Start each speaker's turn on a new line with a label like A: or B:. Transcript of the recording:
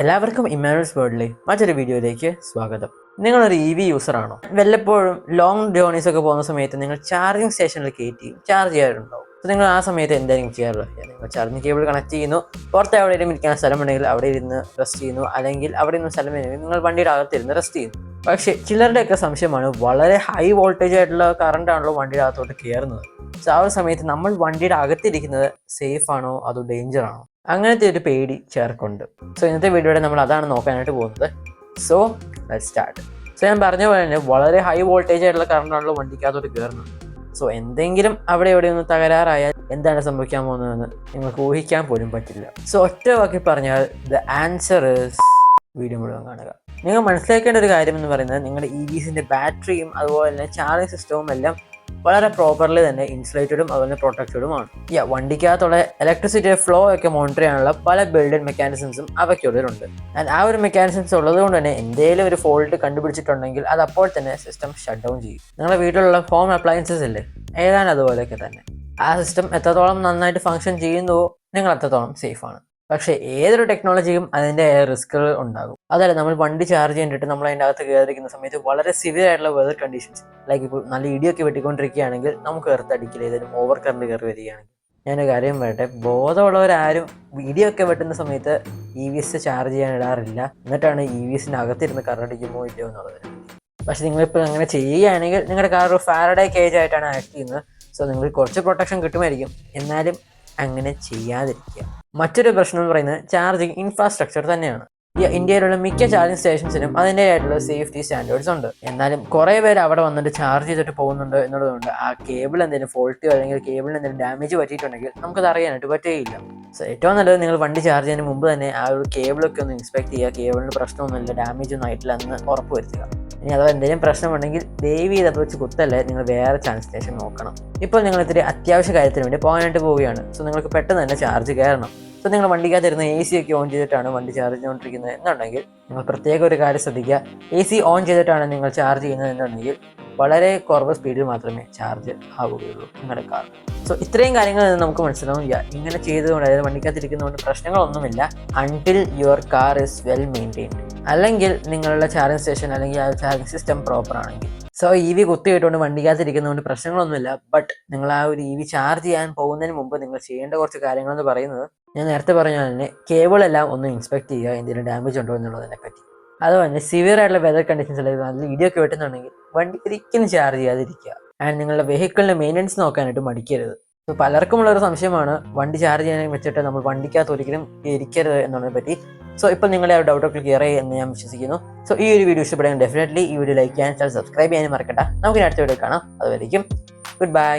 A: എല്ലാവർക്കും ഇമ്മാനുവൽസ് വേൾഡിലെ മറ്റൊരു വീഡിയോയിലേക്ക് സ്വാഗതം. നിങ്ങളൊരു EV യൂസറാണോ? വല്ലപ്പോഴും ലോങ് ജേർണീസ് ഒക്കെ പോകുന്ന സമയത്ത് നിങ്ങൾ ചാർജിങ് സ്റ്റേഷനിൽ കയറ്റി ചാർജ് ചെയ്യാറുണ്ടാവും. നിങ്ങൾ ആ സമയത്ത് എന്തായിരിക്കും ചെയ്യാറുള്ളത്? നിങ്ങൾ ചാർജിങ് കേബിൾ കണക്ട് ചെയ്യുന്നു, പുറത്ത് എവിടെയെങ്കിലും ഇരിക്കാൻ സ്ഥലമുണ്ടെങ്കിൽ അവിടെ ഇരുന്ന് റെസ്റ്റ് ചെയ്യുന്നു, അല്ലെങ്കിൽ അവിടെ ഇരുന്ന് സ്ഥലമുണ്ടെങ്കിൽ നിങ്ങൾ വണ്ടിയുടെ അകത്തിരുന്ന് റെസ്റ്റ് ചെയ്യുന്നു. പക്ഷേ ചിലരുടെയൊക്കെ സംശയമാണ്, വളരെ ഹൈ വോൾട്ടേജ് ആയിട്ടുള്ള കറണ്ട് ആണല്ലോ വണ്ടിയുടെ അകത്തോട്ട് കയറുന്നത്. ആ ഒരു സമയത്ത് നമ്മൾ വണ്ടിയുടെ അകത്തിരിക്കുന്നത് സേഫ് ആണോ അതോ ഡേഞ്ചർ ആണോ? അങ്ങനത്തെ ഒരു പേടി ചേർക്കുണ്ട്. ഇന്നത്തെ വീഡിയോയുടെ നമ്മൾ അതാണ് നോക്കാനായിട്ട് പോകുന്നത്. So let's start. ഞാൻ പറഞ്ഞ പോലെ തന്നെ വളരെ ഹൈ വോൾട്ടേജ് ആയിട്ടുള്ള കറണ്ടാണല്ലോ വണ്ടിക്കകത്തോട്ട് കയറുന്നത്. എന്തെങ്കിലും അവിടെ എവിടെ ഒന്ന് തകരാറായാൽ എന്താണ് സംഭവിക്കാൻ പോകുന്നതെന്ന് നിങ്ങൾക്ക് ഊഹിക്കാൻ പോലും പറ്റില്ല. ഒറ്റ വാക്കി പറഞ്ഞാൽ ദ ആൻസർ ഈസ് വീഡിയോ മുഴുവൻ കാണുക. നിങ്ങൾ മനസ്സിലാക്കേണ്ട ഒരു കാര്യം എന്ന് പറയുന്നത്, നിങ്ങളുടെ EVസിൻ്റെ ബാറ്ററിയും അതുപോലെ തന്നെ ചാർജിങ് സിസ്റ്റവും എല്ലാം വളരെ പ്രോപ്പർലി തന്നെ ഇൻസുലേറ്റഡും അതുപോലെ പ്രൊട്ടക്റ്റഡുമാണ്. വണ്ടിക്കകത്തുള്ള ഇലക്ട്രിസിറ്റി ഫ്ലോ ഒക്കെ മോണിറ്റർ ചെയ്യാനുള്ള പല ബിൽഡ് മെക്കാനിസംസും അവയ്ക്കുള്ളിലുണ്ട്. ആൻഡ് ആ ഒരു മെക്കാനിസംസ് ഉള്ളത് കൊണ്ട് തന്നെ എന്തെങ്കിലും ഒരു ഫോൾട്ട് കണ്ടുപിടിച്ചിട്ടുണ്ടെങ്കിൽ അത് അപ്പോൾ തന്നെ സിസ്റ്റം ഷട്ട് ഡൗൺ ചെയ്യും. നിങ്ങളുടെ വീട്ടിലുള്ള ഹോം അപ്ലയൻസസ് അല്ലേ, ഏതാണ്ട് അതുപോലെയൊക്കെ തന്നെ. ആ സിസ്റ്റം എത്രത്തോളം നന്നായിട്ട് ഫങ്ഷൻ ചെയ്യുന്നുവോ നിങ്ങൾ അത്രത്തോളം സേഫാണ്. പക്ഷേ ഏതൊരു ടെക്നോളജിയും അതിൻ്റെ റിസ്കുകൾ ഉണ്ടാകും. അതല്ല, നമ്മൾ വണ്ടി ചാർജ് ചെയ്തിട്ട് നമ്മൾ അതിൻ്റെ അകത്ത് കയറിയിരിക്കുന്ന സമയത്ത് വളരെ സിവിയർ ആയിട്ടുള്ള വെതർ കണ്ടീഷൻസ്, ലൈക്ക് ഇപ്പോൾ നല്ല ഇടിയൊക്കെ വെട്ടിക്കൊണ്ടിരിക്കുകയാണെങ്കിൽ നമുക്ക് എർത്തടിക്കില്ല, ഏതെങ്കിലും ഓവർ കറണ്ട് കയറി വരികയാണെങ്കിൽ. ഞാനൊരു കാര്യം പറയട്ടെ, ബോധമുള്ളവരാരും ഇടിയൊക്കെ വെട്ടുന്ന സമയത്ത് EVs ചാർജ് ചെയ്യാൻ ഇടാറില്ല. എന്നിട്ടാണ് EVസിൻ്റെ അകത്തിരുന്ന് കറണ്ടടിക്കുമോ ഇല്ലയോ എന്നുള്ളത്. പക്ഷെ നിങ്ങളിപ്പോൾ അങ്ങനെ ചെയ്യുകയാണെങ്കിൽ നിങ്ങളുടെ കാർ ഒരു ഫാരഡേ കേജ് ആയിട്ടാണ് ആക്ട് ചെയ്യുന്നത്. നിങ്ങൾക്ക് കുറച്ച് പ്രൊട്ടക്ഷൻ കിട്ടുമായിരിക്കും, എന്നാലും അങ്ങനെ ചെയ്യാതിരിക്കുക. മറ്റൊരു പ്രശ്നം എന്ന് പറയുന്നത് ചാർജിങ് ഇൻഫ്രാസ്ട്രക്ചർ തന്നെയാണ്. ഇന്ത്യയിലുള്ള മിക്ക ചാർജിങ് സ്റ്റേഷൻസിനും അതിൻ്റെതായിട്ടുള്ള സേഫ്റ്റി സ്റ്റാൻഡേർഡ്സ് ഉണ്ട്. എന്നാലും കുറേ പേര് അവിടെ വന്നിട്ട് ചാർജ് ചെയ്തിട്ട് പോകുന്നുണ്ട് എന്നുള്ളതുകൊണ്ട് ആ കേബിൾ എന്തെങ്കിലും ഫോൾട്ടോ അല്ലെങ്കിൽ കേബിളിന് എന്തെങ്കിലും ഡാമേജ് പറ്റിയിട്ടുണ്ടെങ്കിൽ നമുക്കത് അറിയാനായിട്ട് പറ്റുകയില്ല. ഏറ്റവും നല്ലത് നിങ്ങൾ വണ്ടി ചാർജ് ചെയ്യുന്നതിന് മുമ്പ് തന്നെ ആ ഒരു കേബിളൊക്കെ ഒന്ന് ഇൻസ്പെക്ട് ചെയ്യുക. കേബിളിന് പ്രശ്നമൊന്നുമില്ല, ഡാമേജ് ഒന്നും ആയിട്ടില്ല എന്ന് ഉറപ്പ് വരുത്തുക. ഇനി അഥവാ എന്തെങ്കിലും പ്രശ്നമുണ്ടെങ്കിൽ ദയവ് ചെയ്ത് അത് വെച്ച് കുത്തല്ലേ, നിങ്ങൾ വേറെ ചാർജ് സ്റ്റേഷൻ നോക്കണം. ഇപ്പോൾ നിങ്ങൾ ഇത്തിരി അത്യാവശ്യ കാര്യത്തിന് വേണ്ടി പോകാനായിട്ട് പോവുകയാണ്. നിങ്ങൾക്ക് പെട്ടെന്ന് തന്നെ ചാർജ് കയറണം. നിങ്ങൾ വണ്ടിക്കകത്തിരുന്ന് AC ഒക്കെ ഓൺ ചെയ്തിട്ടാണ് വണ്ടി ചാർജ് ചെയ്തുകൊണ്ടിരിക്കുന്നത് എന്നുണ്ടെങ്കിൽ നിങ്ങൾ പ്രത്യേക ഒരു കാര്യം ശ്രദ്ധിക്കുക. AC ഓൺ ചെയ്തിട്ടാണ് നിങ്ങൾ ചാർജ് ചെയ്യുന്നത് എന്നുണ്ടെങ്കിൽ വളരെ കുറവ് സ്പീഡിൽ മാത്രമേ ചാർജ് ആവുകയുള്ളൂ നിങ്ങളുടെ കാർ. ഇത്രയും കാര്യങ്ങൾ നമുക്ക് മനസ്സിലാവും. ഇങ്ങനെ ചെയ്തുകൊണ്ട്, അതായത് വണ്ടിക്കകത്തിരിക്കുന്നതുകൊണ്ട് പ്രശ്നങ്ങളൊന്നുമില്ല until your car is well maintained. അല്ലെങ്കിൽ നിങ്ങളുടെ ചാർജിങ് സ്റ്റേഷൻ അല്ലെങ്കിൽ ആ ചാർജിങ് സിസ്റ്റം പ്രോപ്പർ ആണെങ്കിൽ. EV കുത്തിയിട്ടുകൊണ്ട് വണ്ടിക്കകത്തിരിക്കുന്നതുകൊണ്ട് പ്രശ്നങ്ങളൊന്നുമില്ല. ബട്ട് നിങ്ങൾ ആ ഒരു EV ചാർജ് ചെയ്യാൻ പോകുന്നതിന് മുമ്പ് നിങ്ങൾ ചെയ്യേണ്ട കുറച്ച് കാര്യങ്ങളെന്ന് പറയുന്നത്, ഞാൻ നേരത്തെ പറഞ്ഞ തന്നെ കേബിൾ എല്ലാം ഒന്ന് ഇൻസ്പെക്ട് ചെയ്യുക, എന്തെങ്കിലും ഡാമേജ് ഉണ്ടോ എന്നുള്ളതിനെ പറ്റി. അതുപോലെ തന്നെ സിവിയർ ആയിട്ടുള്ള വെതർ കണ്ടീഷൻസ്, അല്ലെങ്കിൽ നല്ല ഇടിയൊക്കെ വെട്ടുന്നുണ്ടെങ്കിൽ വണ്ടി ഒരിക്കലും ചാർജ് ചെയ്യാതിരിക്കുക. ആൻഡ് നിങ്ങളുടെ വെഹിക്കിളിൻ്റെ മെയിൻ്റനൻസ് നോക്കാനായിട്ട് മടിക്കരുത്. പലർക്കുമുള്ളൊരു സംശയമാണ്, വണ്ടി ചാർജ് ചെയ്യാൻ വെച്ചിട്ട് നമ്മൾ വണ്ടിക്കകത്ത് ഒരിക്കലും ഇരിക്കരുത് എന്നതിനെ പറ്റി. ഇപ്പോൾ നിങ്ങളുടെ ആ ഡൗട്ടൊക്കെ ക്ലിയർ ആയി എന്ന് ഞാൻ വിശ്വസിക്കുന്നു. ഈ ഒരു വീഡിയോ ഇഷ്ടപ്പെടുകയാണെങ്കിൽ ഡെഫിനറ്റ്ലി ഈ വീഡിയോ ലൈക്ക് ചെയ്യാൻ, സബ്സ്ക്രൈബ് ചെയ്യാനും മറക്കണ്ട. നമുക്ക് അടുത്ത വീഡിയോ കാണാം. അതുവരെയും ഗുഡ് ബൈ.